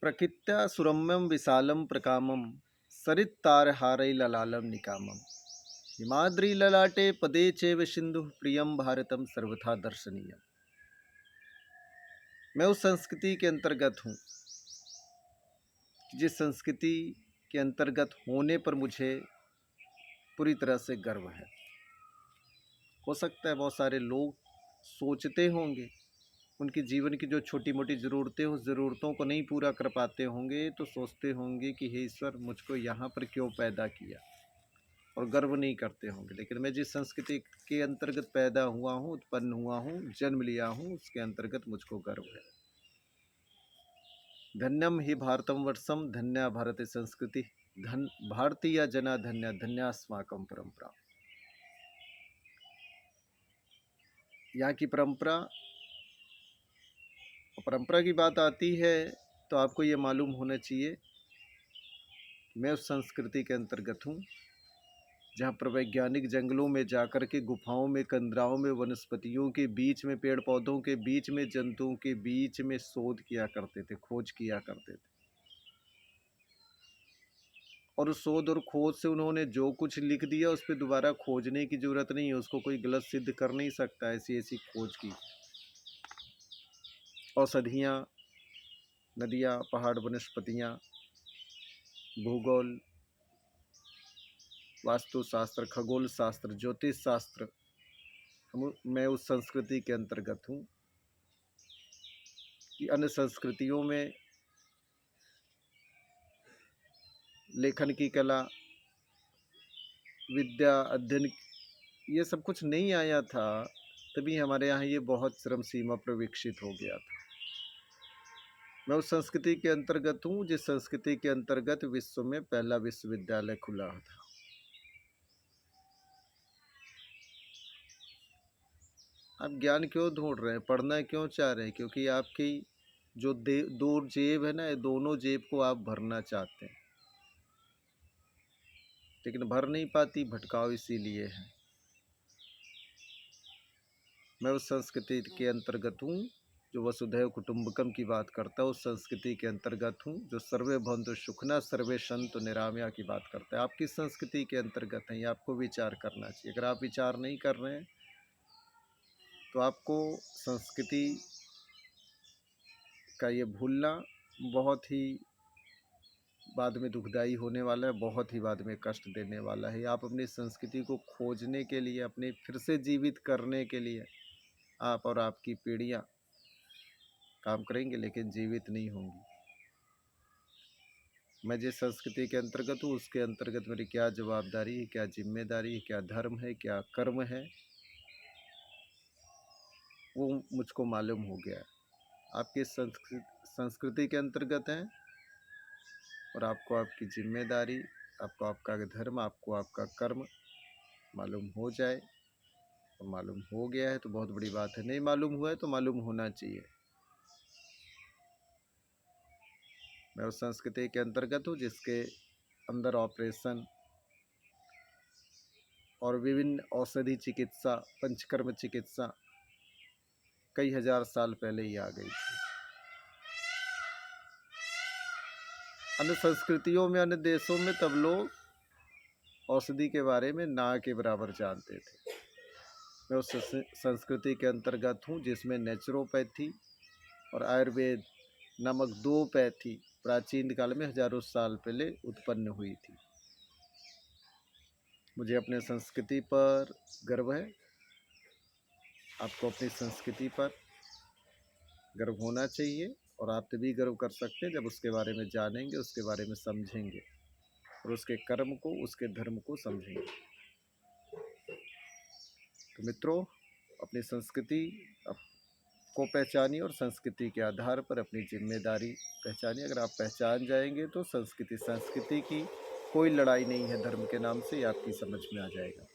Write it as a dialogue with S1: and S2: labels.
S1: प्रकृत्या सुरम्यं विशालं प्रकामं सरित्तारहारैर्ललालं निकामं हिमाद्रिललाटे पदे चैव सिन्धुः प्रियं भारतं सर्वथा दर्शनीयम्। मैं उस संस्कृति के अंतर्गत हूँ जिस संस्कृति के अंतर्गत होने पर मुझे पूरी तरह से गर्व है। हो सकता है बहुत सारे लोग सोचते होंगे उनकी जीवन की जो छोटी मोटी ज़रूरतें उस ज़रूरतों को नहीं पूरा कर पाते होंगे, तो सोचते होंगे कि हे ईश्वर मुझको यहाँ पर क्यों पैदा किया, और गर्व नहीं करते होंगे। लेकिन मैं जिस संस्कृति के अंतर्गत पैदा हुआ हूँ, उत्पन्न हुआ हूँ, जन्म लिया हूँ, उसके अंतर्गत मुझको गर्व है। धन्यम ही भारतम वर्षम, धन्या भारत संस्कृति, धन भारतीय जना धन्य, धन्यास्माकम परंपरा। यहाँ की परंपरा की बात आती है तो आपको ये मालूम होना चाहिए मैं उस संस्कृति के अंतर्गत हूँ जहाँ पर वैज्ञानिक जंगलों में जाकर के, गुफाओं में, कंदराओं में, वनस्पतियों के बीच में, पेड़ पौधों के बीच में, जंतुओं के बीच में शोध किया करते थे, खोज किया करते थे। और उस शोध और खोज से उन्होंने जो कुछ लिख दिया उस पर दोबारा खोजने की जरूरत नहीं है, उसको कोई गलत सिद्ध कर नहीं सकता। ऐसी ऐसी खोज की। औषधियाँ, नदियाँ, पहाड़, वनस्पतियाँ, भूगोल, वास्तुशास्त्र, खगोल शास्त्र, ज्योतिष शास्त्र, मैं उस संस्कृति के अंतर्गत हूँ कि अन्य संस्कृतियों में लेखन की कला, विद्या, अध्ययन, ये सब कुछ नहीं आया था, तभी हमारे यहाँ ये बहुत चरम सीमा पर विकसित हो गया था। मैं उस संस्कृति के अंतर्गत हूँ जिस संस्कृति के अंतर्गत विश्व में पहला विश्वविद्यालय खुला था। आप ज्ञान क्यों ढूंढ रहे हैं, पढ़ना क्यों चाह रहे हैं? क्योंकि आपकी जो दो जेब है ना, ये दोनों जेब को आप भरना चाहते हैं, लेकिन भर नहीं पाती। भटकाव इसीलिए है। मैं उस संस्कृति के अंतर्गत हूँ जो वसुधैव कुटुंबकम की बात करता है, उस संस्कृति के अंतर्गत हूँ जो सर्वे भवन्तु सुखिनः सर्वे सन्तु निरामया की बात करता है। आप किस संस्कृति के अंतर्गत हैं, ये आपको विचार करना चाहिए। अगर आप विचार नहीं कर रहे हैं तो आपको संस्कृति का ये भूलना बहुत ही बाद में दुखदाई होने वाला है, बहुत ही बाद में कष्ट देने वाला है। आप अपनी संस्कृति को खोजने के लिए, अपने फिर से जीवित करने के लिए आप और आपकी पीढ़ियाँ काम करेंगे, लेकिन जीवित नहीं होंगी। मैं जिस संस्कृति के अंतर्गत हूँ उसके अंतर्गत मेरी क्या जवाबदारी है, क्या जिम्मेदारी है, क्या धर्म है, क्या कर्म है, वो मुझको मालूम हो गया है। आप किस संस्कृति के अंतर्गत हैं और आपको आपकी जिम्मेदारी, आपको आपका धर्म, आपको आपका कर्म मालूम हो जाए। और मालूम हो गया है तो बहुत बड़ी बात है, नहीं मालूम हुआ है तो मालूम होना चाहिए। मैं उस संस्कृति के अंतर्गत हूँ जिसके अंदर ऑपरेशन और विभिन्न औषधि चिकित्सा, पंचकर्म चिकित्सा कई हजार साल पहले ही आ गई थी। अन्य संस्कृतियों में, अन्य देशों में तब लोग औषधि के बारे में ना के बराबर जानते थे। मैं उस संस्कृति के अंतर्गत हूँ जिसमें नेचुरोपैथी और आयुर्वेद नामक दो पैथी प्राचीन काल में हजारों साल पहले उत्पन्न हुई थी। मुझे अपने संस्कृति पर गर्व है। आपको अपनी संस्कृति पर गर्व होना चाहिए, और आप तभी गर्व कर सकते हैं जब उसके बारे में जानेंगे, उसके बारे में समझेंगे और उसके कर्म को, उसके धर्म को समझेंगे। तो मित्रों, अपनी संस्कृति को पहचानिए और संस्कृति के आधार पर अपनी जिम्मेदारी पहचानिए। अगर आप पहचान जाएंगे तो संस्कृति की कोई लड़ाई नहीं है धर्म के नाम से, ये आपकी समझ में आ जाएगा।